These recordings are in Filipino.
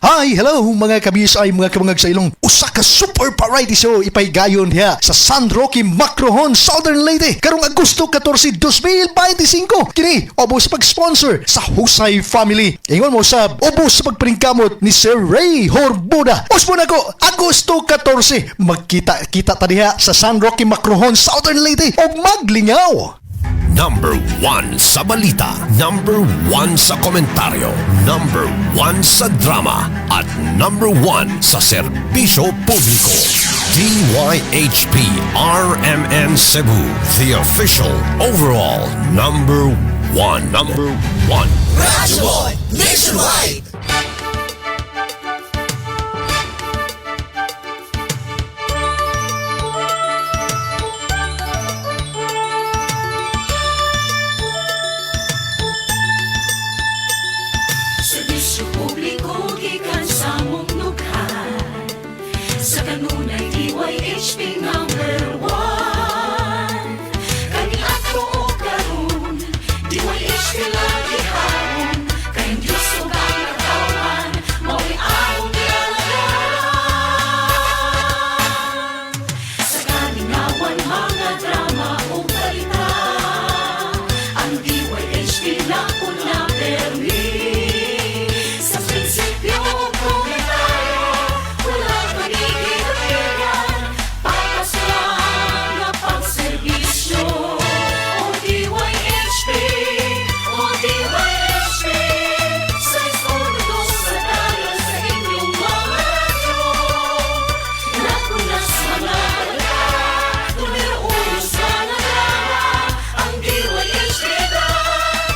Hi, hello mga kabisay, mga kamangag sa ilong usa ka super variety show ipaygayon diha sa San Roque Macrohon, Southern Leyte karong Agosto 14, 2025. Kini obos pag-sponsor sa Husay Family. Ingon mo sa obos sa pagpringkamot ni Sir Ray Horbuda. Usbo na ko Agosto 14, magkita-kita ta diha sa San Roque Macrohon, Southern Leyte og maglingaw. Number 1 sa balita, number 1 sa komentaryo, number 1 sa drama, at number 1 sa serbisyo publiko. DYHP RMN Cebu, the official overall number 1. Number 1. Radyo Boy Nationwide! Serbisyo publiko gikan sa mong lugar. Sa kanunay DYHP number 1. Kani ato o karon DYHP lagi haron. Kayong Diyos o ang natawan mao'y akong nialagaan. Sa kalinawan mga drama o balita, ang DYHP na una permi. Sa prinsipyo komentaryo, walang panigid-igan, patas lang na pagserbisyo. O DYHP, sa iskondo sa dalan sa inyong mga radyo. Nakunas mga balita, numero uno sa nagrama, ang DYHP na,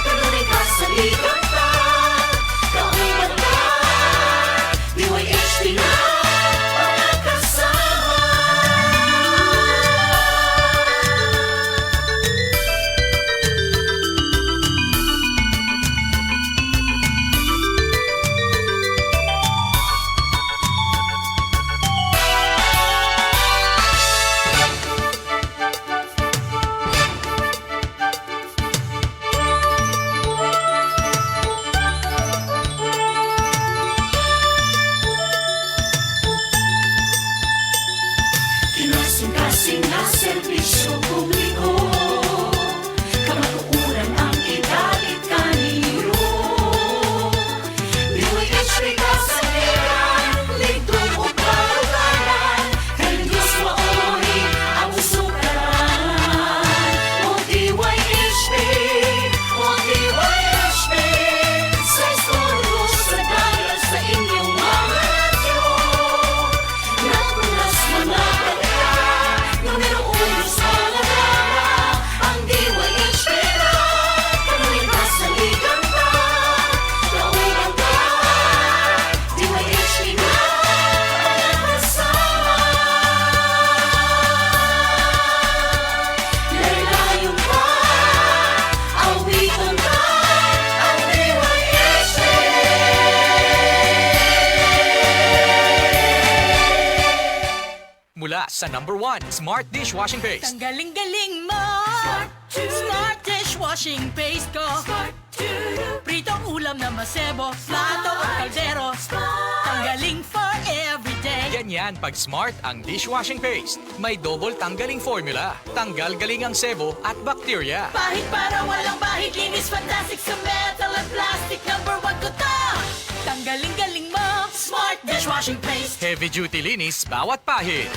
kanunay kasaligan ta. Kauban ka, DYHP na, mga kasama. Kinasing-kasing na serbisyo publiko, kamatuuran ang idalit kaniro. DYHP kasaliran, ligtong o kalugaran, kayong Diyos maori ang usukaran. O DYHP, sa iskondo sa dalan sa inyong mga radyo. Nakunas mga balita, numero uno sa nagrama, ang DYHP na, kanunay kasaligan ka. Kauban ka, DYHP na, mga kasama. Laylayon ka, awitan ka, ang DYHP. Mula sa number 1, Smart Dishwashing Paste. Tanggaling-galing mo, Smart Dishwashing Paste ko. Pritong ulam na masebo, plato at kaldero. Tanggaling for everyday. Ganyan pag Smart ang dishwashing paste. May double tanggaling formula. Tanggal galing ang sebo at bakterya. Pahit para walang bahid, linis fantastic sa metal at plastic. Number 1 ko to. Tanggaling-galing mo, Smart Dishwashing Paste. Heavy duty linis bawat pahid.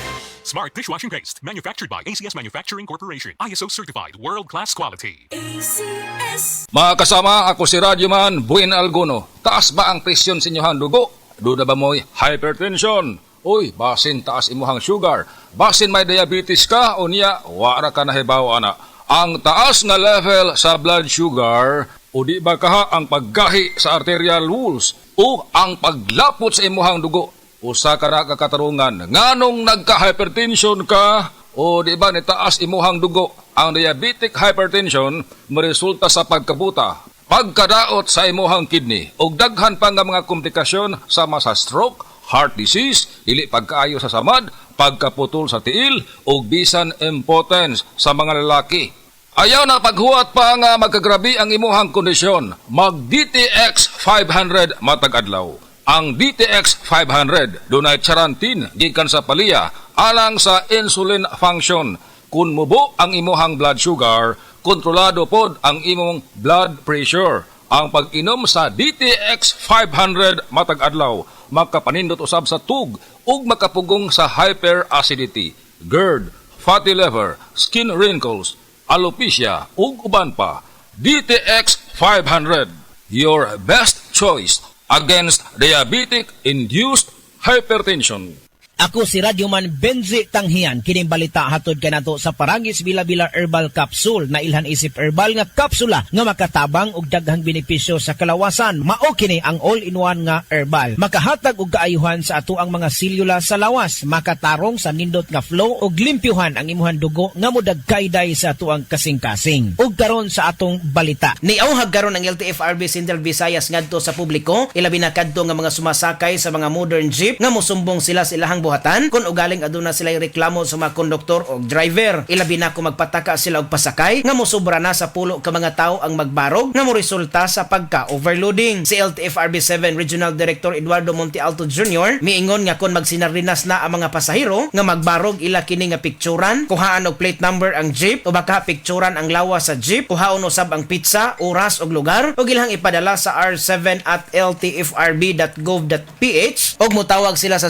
Smart Dishwashing Paste, manufactured by ACS Manufacturing Corporation. ISO certified, world-class quality. ACS. Mga kasama, ako si Radyoman Buin Alguno. Taas ba ang presyon sa inyohang dugo? Duda ba mo'y hypertension? Uy, basin taas imuhang sugar. Basin may diabetes ka o niya, wara ka na hibaw ana. Ang taas nga level sa blood sugar o di ba kaha ang paggahi sa arterial walls o ang paglapot sa imuhang dugo. Usa ka na kakatarungan, nganong nagka-hypertension ka o di ba nitaas imuhang dugo. Ang diabetic hypertension maresulta sa pagkabuta, pagkadaot sa imuhang kidney ug daghan pa nga mga komplikasyon sama sa stroke, heart disease, dili pagkaayo sa samad, pagkaputol sa tiil ug bisan impotence sa mga lalaki. Ayaw na paghuwat pa nga magkagrabi ang imuhang kondisyon. Mag DTX 500 matag adlaw. Ang DTX 500 dunay charantin gikan sa palya alang sa insulin function. Kung mubo ang imuhang blood sugar, kontrolado pod ang imong blood pressure. Ang pag-inom sa DTX 500 matag adlaw makapanindot usab sa tug ug makapugong sa hyperacidity, GERD, fatty liver, skin wrinkles, alopecia ug uban pa. DTX 500, your best choice against diabetic-induced hypertension. Ako si Radyoman Benzi Tanghian, kining balita hatod kanato sa Paragis Bila-Bila Herbal Capsule na ilhan isip herbal nga kapsula nga makatabang og daghang benepisyo sa kalawasan. Mao kini ang all-in-one nga herbal. Makahatag og kaayuhan sa ato ang mga selula sa lawas, makatarong sa nindot nga flow og limpyuhan ang imuhang dugo nga modagkayday sa ato ang kasing-kasing. Ug karon sa atong balita. Niauhag karon ang LTFRB Central Visayas ngadto sa publiko, ilabi na kadto nga mga sumasakay sa mga modern jeep nga mosumbong sila sa ilahang buhatan kung ugaling aduna sila reklamo sa mga konduktor o driver. Ilabi na kung magpataka sila og pasakay nga mosobra na sa pulo ka mga tao ang magbarog nga moresulta sa pagka-overloading. Si LTFRB 7 Regional Director Eduardo Montealto Jr. miingon nga kung magsinarinas na ang mga pasahero nga magbarog ila kini nga pikturan, kuhaan og plate number ang jeep o baka pikturan ang lawas sa jeep, kuhaon usab ang pizza, oras og lugar ug ilang ipadala sa r7@ltfrb.gov.ph ug motawag sila sa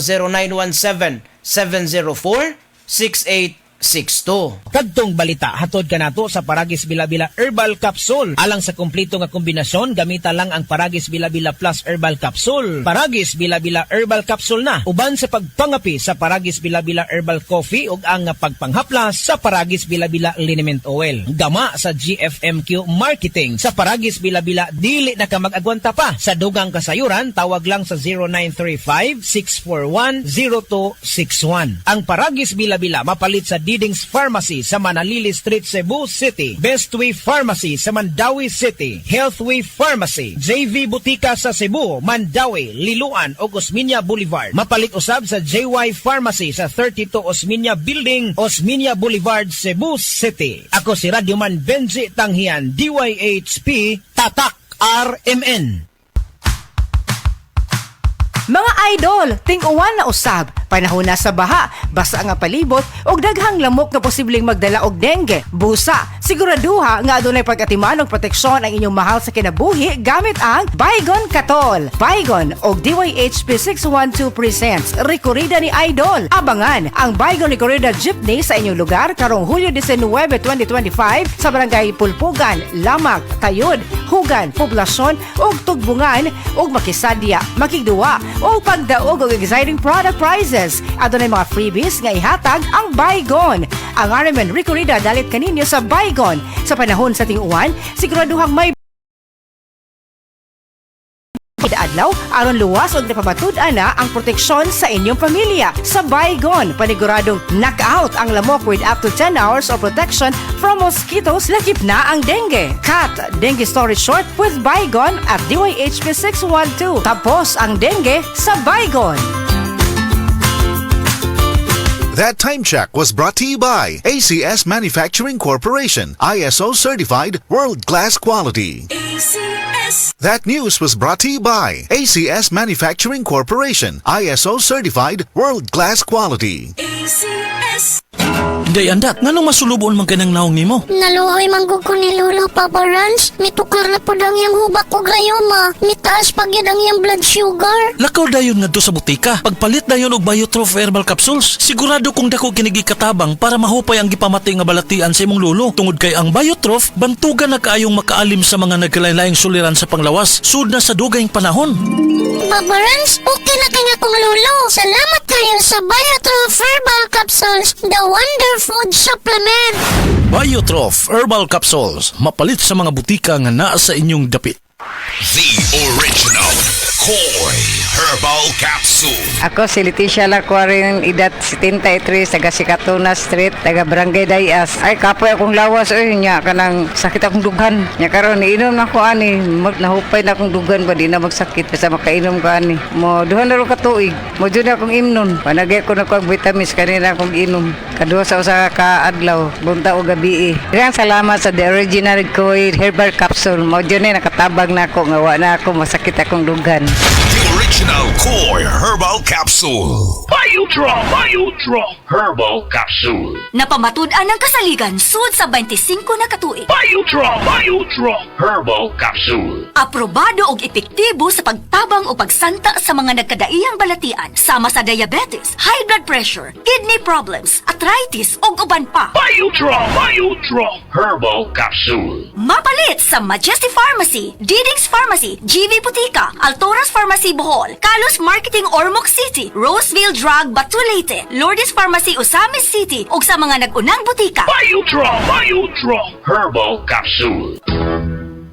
0917-704-6862. Kadtong balita hatod kanato sa Paragis Bila-Bila Herbal Capsule. Alang sa kumpleto nga kombinasyon, gamita lang ang Paragis Bila-Bila Plus Herbal Capsule. Paragis Bila-Bila Herbal Capsule na uban sa pagpangapi sa Paragis Bila-Bila Herbal Coffee ug ang pagpanghaplas sa Paragis Bila-Bila Liniment Oil. Gama sa GFMQ Marketing sa Paragis Bila-Bila dili na ka mag-agwanta pa. Sa dugang kasayuran, tawag lang sa 0935-641-0261. Ang Paragis Bila-Bila mapalit sa Diding's Pharmacy sa Manalili Street, Cebu City, Bestway Pharmacy sa Mandawi City, Healthway Pharmacy, JV Butika sa Cebu, Mandawi, Liloan o Osmeña Boulevard. Mapalit usab sa JY Pharmacy sa 32 Osmeña Building, Osmeña Boulevard, Cebu City. Ako si Radyoman Benzi Tanghian, DYHP, Tatak RMN. Mga idol, ting-uwan na usab, panahon na sa baha, basa nga palibot og daghang lamok nga posibleng magdala og dengue. Busa, siguraduha nga adunay pagkatiman og proteksyon ang inyong mahal sa kinabuhi gamit ang Baygon Katol. Baygon og DYHP 612 presents Recorrida ni Idol. Abangan ang Baygon Recorrida Jeepney sa inyong lugar karong Hulyo 19, 2025 sa Barangay Pulpugan, Lamak, Tayud, Hugan, Poblasyon ug Tugbungan ug Makisadya, Makigduwa o pagdaog og exciting product prizes. Adunay mga freebies nga ihatag ang Baygon. Ang RMN Recorrida dalit kaninyo sa Baygon. Sa panahon sa ting-uwan, siguraduhang may adlaw aron luwas og napabatud-an na ang proteksyon sa inyong pamilya. Sa Baygon, paniguradong knockout ang lamok with up to 10 hours of protection from mosquitoes, lakip na ang dengue. Cut dengue story short with Baygon at DYHP 612. Tapos ang dengue sa Baygon. That time check was brought to you by ACS Manufacturing Corporation, ISO certified world-class quality. ACS. That news was brought to you by ACS Manufacturing Corporation, ISO certified world-class quality. ACS. Day andat, nganong masulubon man kanang naong nimo? Naluoy manggug ko ni Lolo, Papa Rans. Mitukar na po ang iyang hubak ko gayoma. Mitaas pag yun ang iyang blood sugar. Lakaw dayon nga do sa butika. Pagpalit dayon og Biotrof Herbal Capsules. Sigurado kung dako kinigi katabang para mahupay ang gipamatay nga balatian sa imong lolo. Tungod kay ang Biotrof, bantugan na kaayong makaalim sa mga nagkalain-laing suliran sa panglawas. Sud na sa dugayng panahon. Papa Rans, okay na kaya kong lolo. Salamat kayo sa Biotrof Herbal Capsules, the Wonder Food Supplement. Biotrof Herbal Capsules. Mapalit sa mga butika nga naa sa inyong dapit. The original Koi Herbal Capsule. Ako si Leticia Lacuarin, edad 73, taga Sikatuna Street, taga Barangay Dayas. Ay, kapoy akong lawas, nya kanang sakit akong dughan. Nya karon iinom na ko ani, nahupay na akong dughan ba, di na magsakit, basta makainom ko ani. Mo, duhan na rin katuig, mo dyan akong imnon. Panagay ko na ko ang vitamins, kanina akong inom. Kaduha sa usa ka adlaw, bunta o gabi. Ilang salamat sa the original Koi Herbal Capsule. Mo dyan nakatabag na ako, nga wa na ako, masakit akong dughan. The original Original Koi Herbal Capsule. Biodraw Herbal Capsule. Napamatud-an ang kasaligan sud sa 25 na katuig. Biodraw Herbal Capsule. Aprobado og epektibo sa pagtabang o pagsanta sa mga nagkadaiyang balatian sama sa diabetes, high blood pressure, kidney problems, arthritis ug uban pa. Biodraw Herbal Capsule. Mapalit sa Majesty Pharmacy, Diding's Pharmacy, GV Butika, Altoras Pharmacy Bohol, Kalos Marketing Ormoc City, Roseville Drug Batu Leyte, Lourdes Pharmacy Osamis City ug sa mga nag-unang butika. Biodraw Herbal Capsule.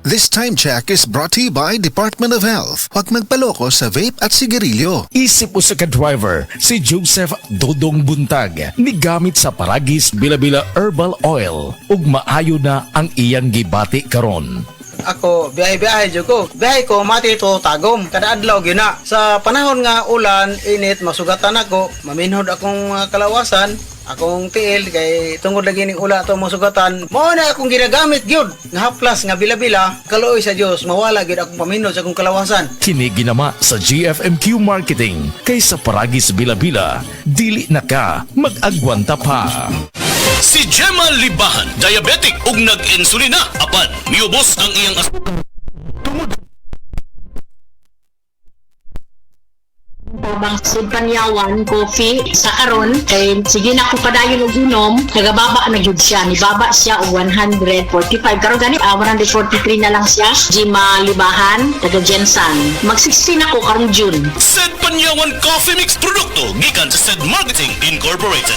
This time check is brought to you by Department of Health. Huwag magpaloko sa vape at sigarilyo. Isip mo sa ka-driver, si Joseph Dodong Buntag, nigamit sa Paragis Bila-Bila Herbal Oil, ug maayo na ang iyang gibati karon. Ako, biyahe-biyahe dyan ko. Biyahe ko, mati ito tagom. Kada adlaw gina. Sa panahon nga ulan, init, masugatan ako. Maminhod akong kalawasan. Akong tiil, kay tungod lagi ning ula ito masugatan. Mao na akong ginagamit gyud. Nga haplas, nga bila-bila. Kaluoy sa Dios, mawala gyud akong paminhod sa akong kalawasan. Kini ginama sa GFMQ Marketing. Kay sa Paragis Bila-Bila, dili na ka mag-agwanta pa. Si Gemma Libahan, diabetic ug nag-insulina. Apan, miubos ang iyang Bangsud panyawan, coffee, sa karon kay sige na ko padayon og unom, nagababa na gyud siya, nibaba siya og 145 karon gani 143 na lang siya. Gemma Libahan, taga Jensan. Mag-16 ako karong June. Sed Panyawan Coffee Mix produkto gikan sa Sed Marketing Incorporated.